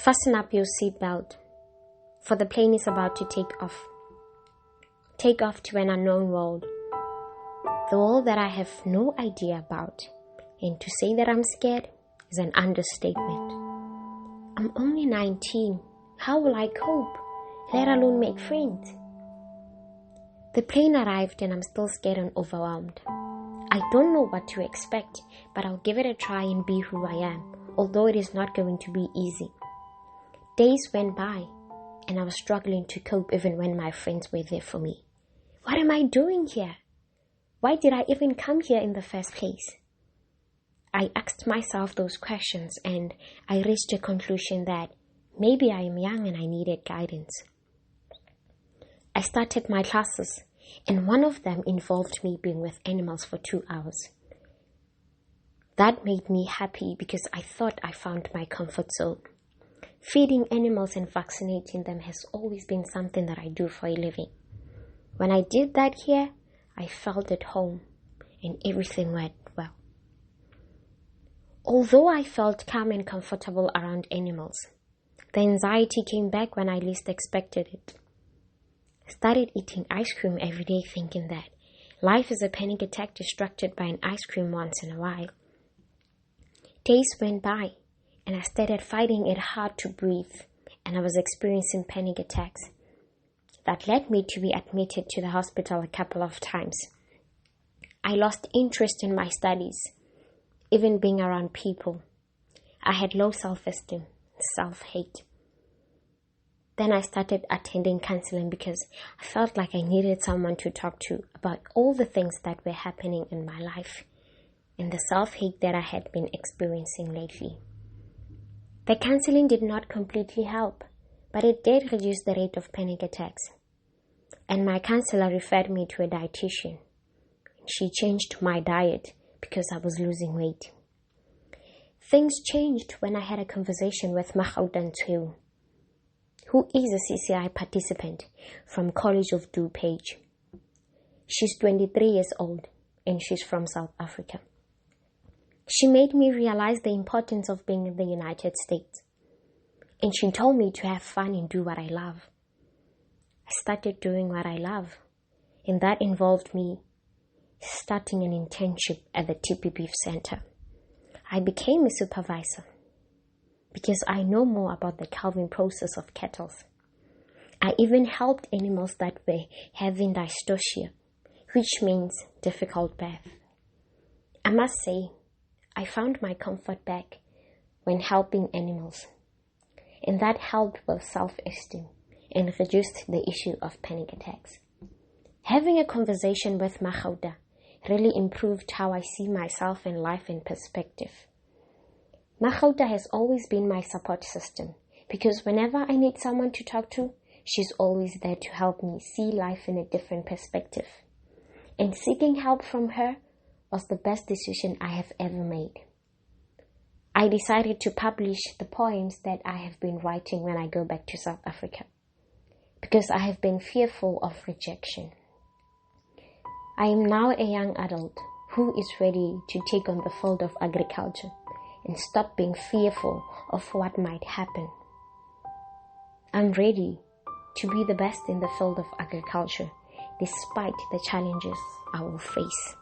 Fasten up your seatbelt, for the plane is about to take off. Take off to an unknown world, the world that I have no idea about. And to say that I'm scared is an understatement. I'm only 19. How will I cope, let alone make friends? The plane arrived and I'm still scared and overwhelmed. I don't know what to expect, but I'll give it a try and be who I am, although it is not going to be easy. Days went by and I was struggling to cope even when my friends were there for me. What am I doing here? Why did I even come here in the first place? I asked myself those questions and I reached a conclusion that maybe I am young and I needed guidance. I started my classes and one of them involved me being with animals for 2 hours. That made me happy because I thought I found my comfort zone. Feeding animals and vaccinating them has always been something that I do for a living. When I did that here, I felt at home and everything went well. Although I felt calm and comfortable around animals, the anxiety came back when I least expected it. I started eating ice cream every day thinking that life is a panic attack distracted by an ice cream once in a while. Days went by and I started finding it hard to breathe and I was experiencing panic attacks. That led me to be admitted to the hospital a couple of times. I lost interest in my studies, even being around people. I had low self-esteem, self-hate. Then I started attending counseling because I felt like I needed someone to talk to about all the things that were happening in my life and the self-hate that I had been experiencing lately. The counseling did not completely help, but it did reduce the rate of panic attacks. And my counselor referred me to a dietitian. She changed my diet because I was losing weight. Things changed when I had a conversation with Gomotsegang, who is a CCI participant from College of DuPage. She's 23 years old and she's from South Africa. She made me realize the importance of being in the United States. And she told me to have fun and do what I love. I started doing what I love, and that involved me starting an internship at the TP Beef Center. I became a supervisor because I know more about the calving process of cattle. I even helped animals that were having dystocia, which means difficult birth. I must say, I found my comfort back when helping animals, and that helped with self-esteem and reduced the issue of panic attacks. Having a conversation with Gomotsegang really improved how I see myself and life in perspective. Gomotsegang has always been my support system because whenever I need someone to talk to, she's always there to help me see life in a different perspective. And seeking help from her was the best decision I have ever made. I decided to publish the poems that I have been writing when I go back to South Africa because I have been fearful of rejection. I am now a young adult who is ready to take on the field of agriculture and stop being fearful of what might happen. I'm ready to be the best in the field of agriculture despite the challenges I will face.